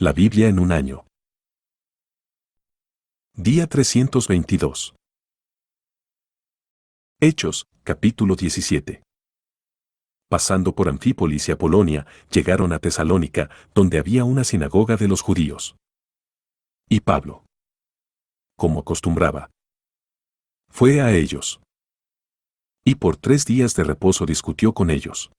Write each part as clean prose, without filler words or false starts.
La Biblia en un año. Día 322. Hechos, capítulo 17. Pasando por Anfípolis y Apolonia, llegaron a Tesalónica, donde había una sinagoga de los judíos. Y Pablo, como acostumbraba, fue a ellos. Y por 3 días de reposo discutió con ellos,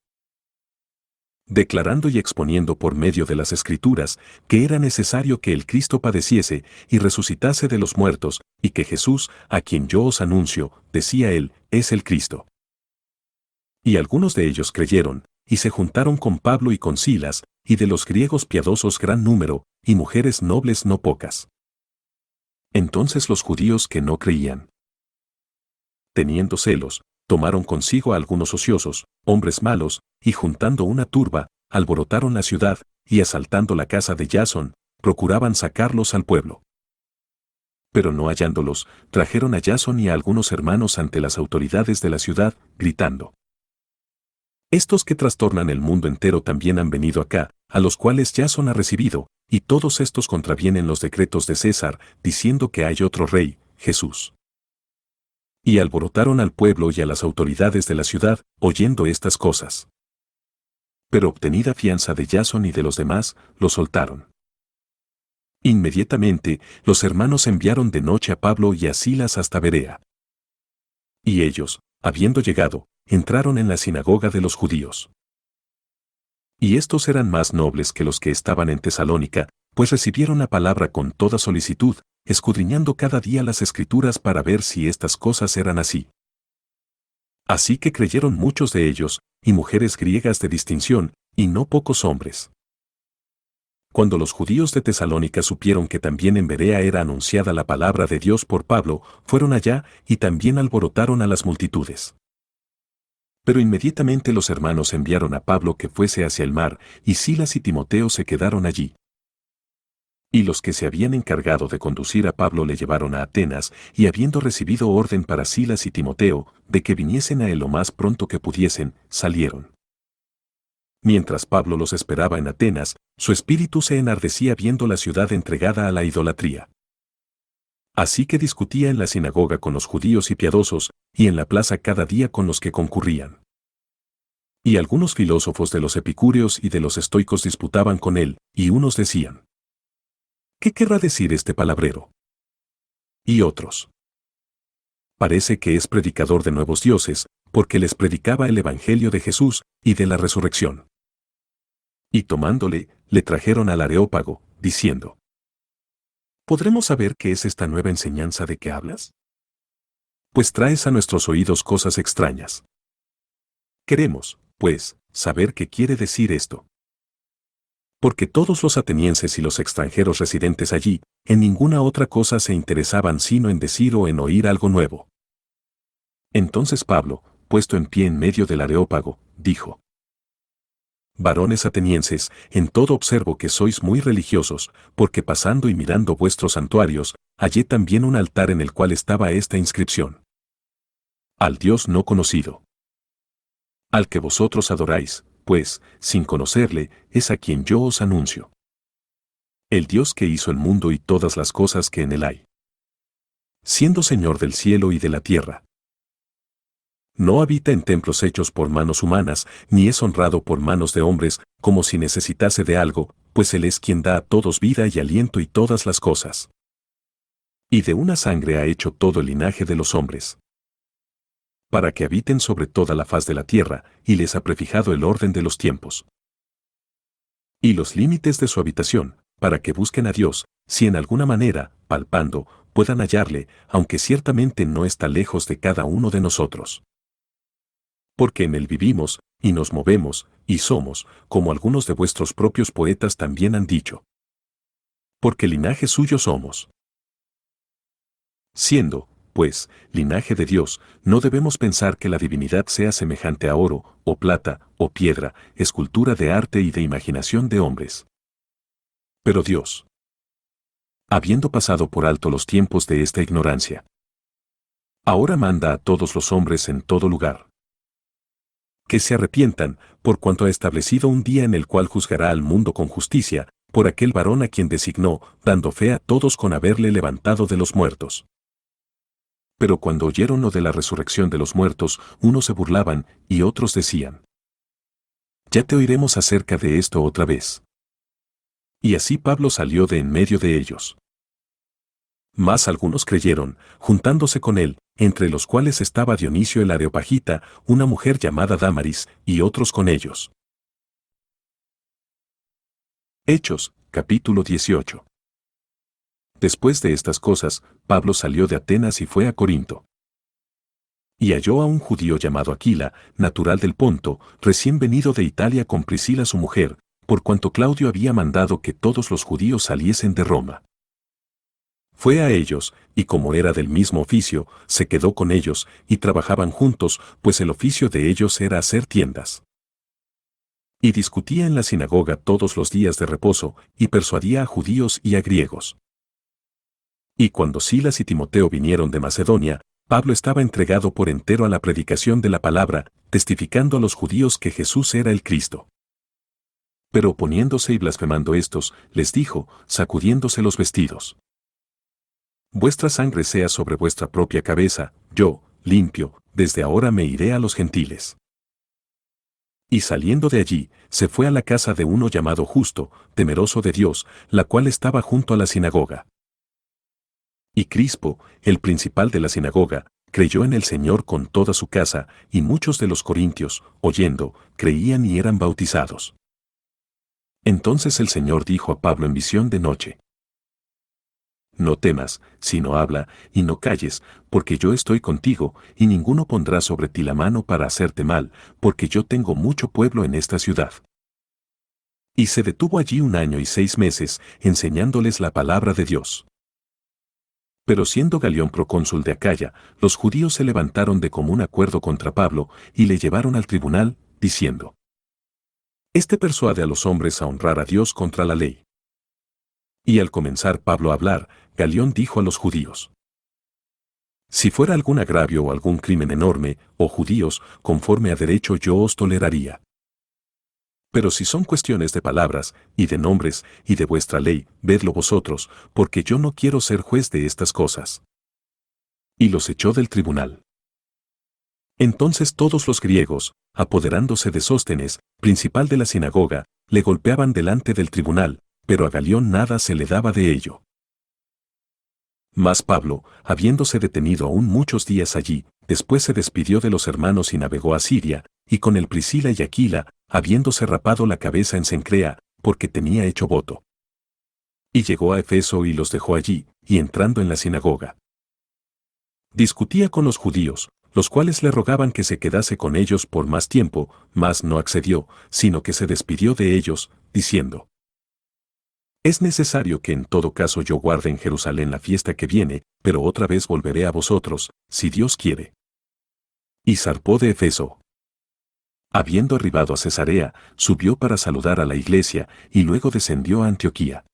declarando y exponiendo por medio de las Escrituras que era necesario que el Cristo padeciese y resucitase de los muertos, y que Jesús, a quien yo os anuncio, decía él, es el Cristo. Y algunos de ellos creyeron, y se juntaron con Pablo y con Silas, y de los griegos piadosos gran número, y mujeres nobles no pocas. Entonces los judíos que no creían, teniendo celos, tomaron consigo a algunos ociosos, hombres malos, y juntando una turba, alborotaron la ciudad, y asaltando la casa de Jasón, procuraban sacarlos al pueblo. Pero no hallándolos, trajeron a Jasón y a algunos hermanos ante las autoridades de la ciudad, gritando: estos que trastornan el mundo entero también han venido acá, a los cuales Jasón ha recibido, y todos estos contravienen los decretos de César, diciendo que hay otro rey, Jesús. Y alborotaron al pueblo y a las autoridades de la ciudad, oyendo estas cosas. Pero obtenida fianza de Jasón y de los demás, los soltaron. Inmediatamente, los hermanos enviaron de noche a Pablo y a Silas hasta Berea. Y ellos, habiendo llegado, entraron en la sinagoga de los judíos. Y estos eran más nobles que los que estaban en Tesalónica, pues recibieron la palabra con toda solicitud, escudriñando cada día las Escrituras para ver si estas cosas eran así. Así que creyeron muchos de ellos, y mujeres griegas de distinción, y no pocos hombres. Cuando los judíos de Tesalónica supieron que también en Berea era anunciada la palabra de Dios por Pablo, fueron allá, y también alborotaron a las multitudes. Pero inmediatamente los hermanos enviaron a Pablo que fuese hacia el mar, y Silas y Timoteo se quedaron allí. Y los que se habían encargado de conducir a Pablo le llevaron a Atenas, y habiendo recibido orden para Silas y Timoteo, de que viniesen a él lo más pronto que pudiesen, salieron. Mientras Pablo los esperaba en Atenas, su espíritu se enardecía viendo la ciudad entregada a la idolatría. Así que discutía en la sinagoga con los judíos y piadosos, y en la plaza cada día con los que concurrían. Y algunos filósofos de los epicúreos y de los estoicos disputaban con él, y unos decían: ¿qué querrá decir este palabrero? Y otros: parece que es predicador de nuevos dioses, porque les predicaba el evangelio de Jesús y de la resurrección. Y tomándole, le trajeron al Areópago, diciendo: ¿podremos saber qué es esta nueva enseñanza de que hablas? Pues traes a nuestros oídos cosas extrañas. Queremos, pues, saber qué quiere decir esto. Porque todos los atenienses y los extranjeros residentes allí, en ninguna otra cosa se interesaban sino en decir o en oír algo nuevo. Entonces Pablo, puesto en pie en medio del Areópago, dijo: varones atenienses, en todo observo que sois muy religiosos, porque pasando y mirando vuestros santuarios, hallé también un altar en el cual estaba esta inscripción: al Dios no conocido. Al que vosotros adoráis, pues, sin conocerle, es a quien yo os anuncio. El Dios que hizo el mundo y todas las cosas que en él hay, siendo Señor del cielo y de la tierra. No habita en templos hechos por manos humanas, ni es honrado por manos de hombres, como si necesitase de algo, pues Él es quien da a todos vida y aliento y todas las cosas. Y de una sangre ha hecho todo el linaje de los hombres, para que habiten sobre toda la faz de la tierra, y les ha prefijado el orden de los tiempos y los límites de su habitación, para que busquen a Dios, si en alguna manera, palpando, puedan hallarle, aunque ciertamente no está lejos de cada uno de nosotros. Porque en él vivimos, y nos movemos, y somos, como algunos de vuestros propios poetas también han dicho. Porque linaje suyo somos. Siendo, pues, linaje de Dios, no debemos pensar que la divinidad sea semejante a oro, o plata, o piedra, escultura de arte y de imaginación de hombres. Pero Dios, habiendo pasado por alto los tiempos de esta ignorancia, ahora manda a todos los hombres en todo lugar que se arrepientan, por cuanto ha establecido un día en el cual juzgará al mundo con justicia, por aquel varón a quien designó, dando fe a todos con haberle levantado de los muertos. Pero cuando oyeron lo de la resurrección de los muertos, unos se burlaban, y otros decían: ya te oiremos acerca de esto otra vez. Y así Pablo salió de en medio de ellos. Mas algunos creyeron, juntándose con él, entre los cuales estaba Dionisio el Areopagita, una mujer llamada Dámaris, y otros con ellos. Hechos, capítulo 18. Después de estas cosas, Pablo salió de Atenas y fue a Corinto. Y halló a un judío llamado Aquila, natural del Ponto, recién venido de Italia con Priscila su mujer, por cuanto Claudio había mandado que todos los judíos saliesen de Roma. Fue a ellos, y como era del mismo oficio, se quedó con ellos, y trabajaban juntos, pues el oficio de ellos era hacer tiendas. Y discutía en la sinagoga todos los días de reposo, y persuadía a judíos y a griegos. Y cuando Silas y Timoteo vinieron de Macedonia, Pablo estaba entregado por entero a la predicación de la palabra, testificando a los judíos que Jesús era el Cristo. Pero oponiéndose y blasfemando estos, les dijo, sacudiéndose los vestidos: vuestra sangre sea sobre vuestra propia cabeza, yo, limpio, desde ahora me iré a los gentiles. Y saliendo de allí, se fue a la casa de uno llamado Justo, temeroso de Dios, la cual estaba junto a la sinagoga. Y Crispo, el principal de la sinagoga, creyó en el Señor con toda su casa, y muchos de los corintios, oyendo, creían y eran bautizados. Entonces el Señor dijo a Pablo en visión de noche: no temas, sino habla, y no calles, porque yo estoy contigo, y ninguno pondrá sobre ti la mano para hacerte mal, porque yo tengo mucho pueblo en esta ciudad. Y se detuvo allí 1 año y 6 meses, enseñándoles la palabra de Dios. Pero siendo Galión procónsul de Acaya, los judíos se levantaron de común acuerdo contra Pablo, y le llevaron al tribunal, diciendo: este persuade a los hombres a honrar a Dios contra la ley. Y al comenzar Pablo a hablar, Galión dijo a los judíos: si fuera algún agravio o algún crimen enorme, oh judíos, conforme a derecho yo os toleraría. Pero si son cuestiones de palabras, y de nombres, y de vuestra ley, vedlo vosotros, porque yo no quiero ser juez de estas cosas. Y los echó del tribunal. Entonces todos los griegos, apoderándose de Sóstenes, principal de la sinagoga, le golpeaban delante del tribunal, pero a Galión nada se le daba de ello. Mas Pablo, habiéndose detenido aún muchos días allí, después se despidió de los hermanos y navegó a Siria, y con él Priscila y Aquila, habiéndose rapado la cabeza en Cencrea, porque tenía hecho voto. Y llegó a Efeso y los dejó allí, y entrando en la sinagoga, discutía con los judíos, los cuales le rogaban que se quedase con ellos por más tiempo, mas no accedió, sino que se despidió de ellos, diciendo: es necesario que en todo caso yo guarde en Jerusalén la fiesta que viene, pero otra vez volveré a vosotros, si Dios quiere. Y zarpó de Efeso. Habiendo arribado a Cesarea, subió para saludar a la iglesia, y luego descendió a Antioquía.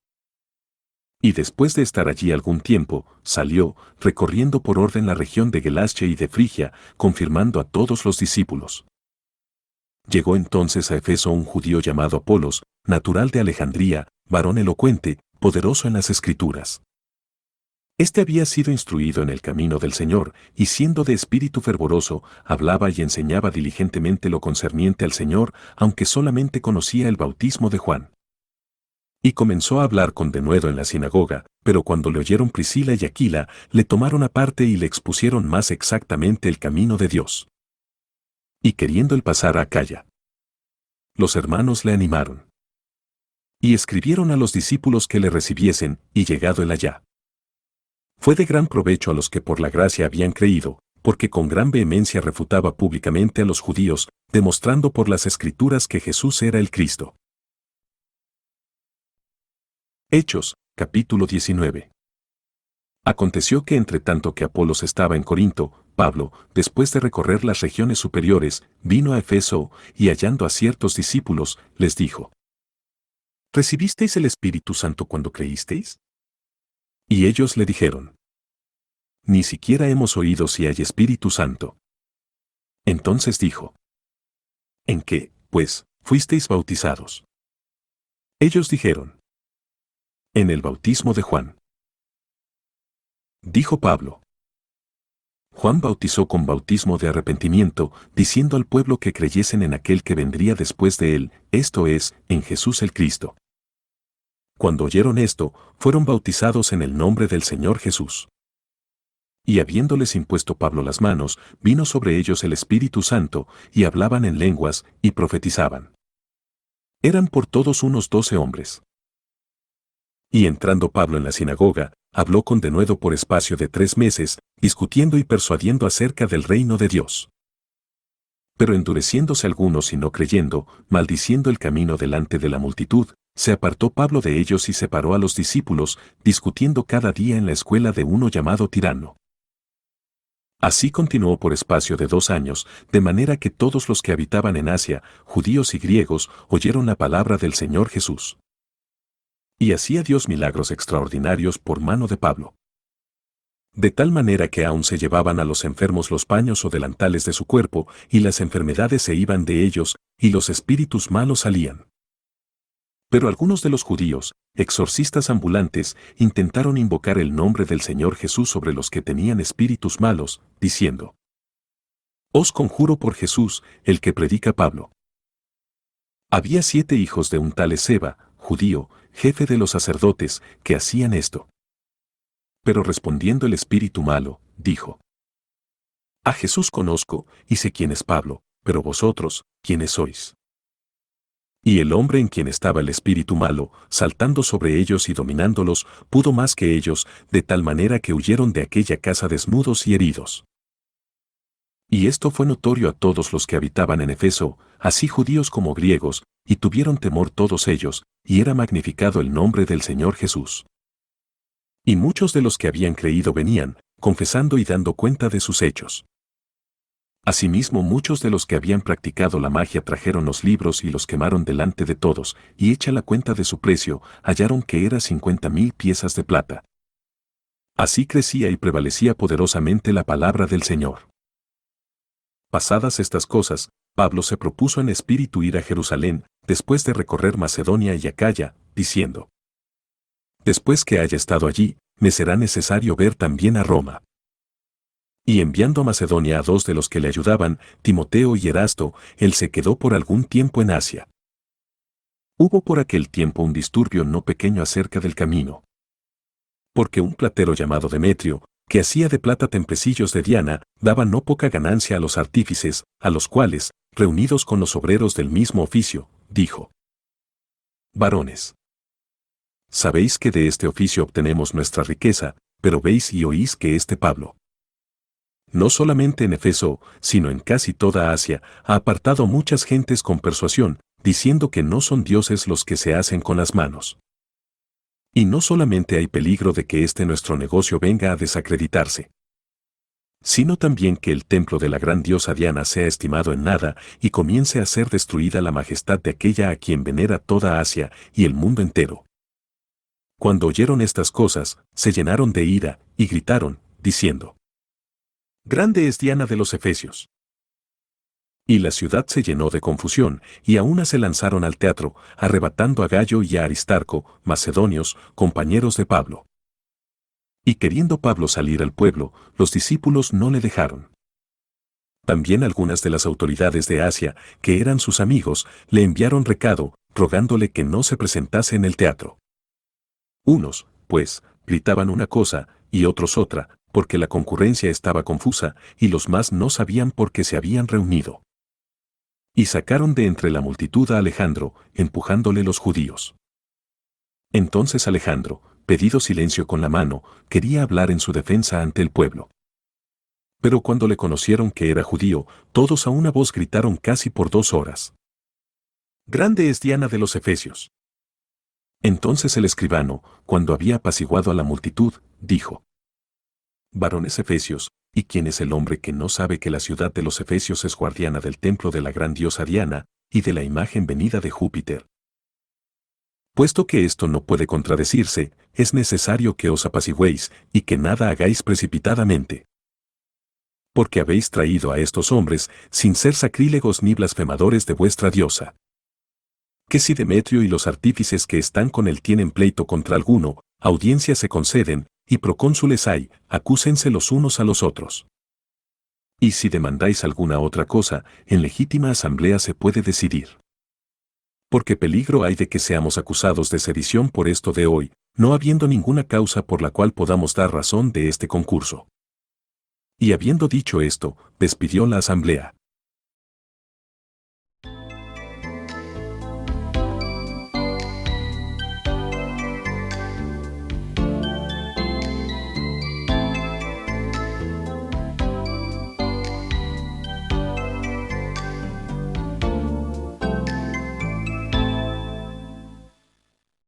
Y después de estar allí algún tiempo, salió, recorriendo por orden la región de Galacia y de Frigia, confirmando a todos los discípulos. Llegó entonces a Efeso un judío llamado Apolos, natural de Alejandría, varón elocuente, poderoso en las Escrituras. Este había sido instruido en el camino del Señor, y siendo de espíritu fervoroso, hablaba y enseñaba diligentemente lo concerniente al Señor, aunque solamente conocía el bautismo de Juan. Y comenzó a hablar con denuedo en la sinagoga, pero cuando le oyeron Priscila y Aquila, le tomaron aparte y le expusieron más exactamente el camino de Dios. Y queriendo él pasar a Acaya, los hermanos le animaron. Y escribieron a los discípulos que le recibiesen, y llegado él allá, fue de gran provecho a los que por la gracia habían creído, porque con gran vehemencia refutaba públicamente a los judíos, demostrando por las Escrituras que Jesús era el Cristo. Hechos, capítulo 19. Aconteció que entre tanto que Apolos estaba en Corinto, Pablo, después de recorrer las regiones superiores, vino a Efeso, y hallando a ciertos discípulos, les dijo: ¿recibisteis el Espíritu Santo cuando creísteis? Y ellos le dijeron: ni siquiera hemos oído si hay Espíritu Santo. Entonces dijo: ¿en qué, pues, fuisteis bautizados? Ellos dijeron: En el bautismo de Juan. Dijo Pablo. Juan bautizó con bautismo de arrepentimiento, diciendo al pueblo que creyesen en aquel que vendría después de él, esto es, en Jesús el Cristo. Cuando oyeron esto, fueron bautizados en el nombre del Señor Jesús. Y habiéndoles impuesto Pablo las manos, vino sobre ellos el Espíritu Santo, y hablaban en lenguas, y profetizaban. Eran por todos unos 12 hombres. Y entrando Pablo en la sinagoga, habló con denuedo por espacio de 3 meses, discutiendo y persuadiendo acerca del reino de Dios. Pero endureciéndose algunos y no creyendo, maldiciendo el camino delante de la multitud, se apartó Pablo de ellos y separó a los discípulos, discutiendo cada día en la escuela de uno llamado Tirano. Así continuó por espacio de 2 años, de manera que todos los que habitaban en Asia, judíos y griegos, oyeron la palabra del Señor Jesús. Y hacía Dios milagros extraordinarios por mano de Pablo. De tal manera que aún se llevaban a los enfermos los paños o delantales de su cuerpo, y las enfermedades se iban de ellos, y los espíritus malos salían. Pero algunos de los judíos, exorcistas ambulantes, intentaron invocar el nombre del Señor Jesús sobre los que tenían espíritus malos, diciendo: Os conjuro por Jesús, el que predica Pablo. Había 7 hijos de un tal Esceva, judío, jefe de los sacerdotes, que hacían esto. Pero respondiendo el espíritu malo, dijo: A Jesús conozco, y sé quién es Pablo, pero vosotros, ¿quiénes sois? Y el hombre en quien estaba el espíritu malo, saltando sobre ellos y dominándolos, pudo más que ellos, de tal manera que huyeron de aquella casa desnudos y heridos. Y esto fue notorio a todos los que habitaban en Efeso, así judíos como griegos, y tuvieron temor todos ellos, y era magnificado el nombre del Señor Jesús. Y muchos de los que habían creído venían, confesando y dando cuenta de sus hechos. Asimismo muchos de los que habían practicado la magia trajeron los libros y los quemaron delante de todos, y hecha la cuenta de su precio, hallaron que era 50,000 piezas de plata. Así crecía y prevalecía poderosamente la palabra del Señor. Pasadas estas cosas, Pablo se propuso en espíritu ir a Jerusalén, después de recorrer Macedonia y Acaya, diciendo: Después que haya estado allí, me será necesario ver también a Roma. Y enviando a Macedonia a 2 de los que le ayudaban, Timoteo y Erasto, él se quedó por algún tiempo en Asia. Hubo por aquel tiempo un disturbio no pequeño acerca del camino. Porque un platero llamado Demetrio, que hacía de plata tempecillos de Diana, daba no poca ganancia a los artífices, a los cuales, reunidos con los obreros del mismo oficio, dijo: Varones, sabéis que de este oficio obtenemos nuestra riqueza, pero veis y oís que este Pablo, no solamente en Efeso, sino en casi toda Asia, ha apartado muchas gentes con persuasión, diciendo que no son dioses los que se hacen con las manos. Y no solamente hay peligro de que este nuestro negocio venga a desacreditarse, sino también que el templo de la gran diosa Diana sea estimado en nada y comience a ser destruida la majestad de aquella a quien venera toda Asia y el mundo entero. Cuando oyeron estas cosas, se llenaron de ira y gritaron, diciendo: Grande es Diana de los Efesios. Y la ciudad se llenó de confusión, y a una se lanzaron al teatro, arrebatando a Gayo y a Aristarco, macedonios, compañeros de Pablo. Y queriendo Pablo salir al pueblo, los discípulos no le dejaron. También algunas de las autoridades de Asia, que eran sus amigos, le enviaron recado, rogándole que no se presentase en el teatro. Unos, pues, gritaban una cosa, y otros otra, porque la concurrencia estaba confusa, y los más no sabían por qué se habían reunido. Y sacaron de entre la multitud a Alejandro, empujándole los judíos. Entonces Alejandro, pedido silencio con la mano, quería hablar en su defensa ante el pueblo. Pero cuando le conocieron que era judío, todos a una voz gritaron casi por 2 horas: Grande es Diana de los Efesios. Entonces el escribano, cuando había apaciguado a la multitud, dijo: Varones efesios, ¿y quién es el hombre que no sabe que la ciudad de los Efesios es guardiana del templo de la gran diosa Diana, y de la imagen venida de Júpiter? Puesto que esto no puede contradecirse, es necesario que os apaciguéis, y que nada hagáis precipitadamente. Porque habéis traído a estos hombres, sin ser sacrílegos ni blasfemadores de vuestra diosa. Que si Demetrio y los artífices que están con él tienen pleito contra alguno, audiencias se conceden, y procónsules hay, acúsense los unos a los otros. Y si demandáis alguna otra cosa, en legítima asamblea se puede decidir. Porque peligro hay de que seamos acusados de sedición por esto de hoy, no habiendo ninguna causa por la cual podamos dar razón de este concurso. Y habiendo dicho esto, despidió la asamblea.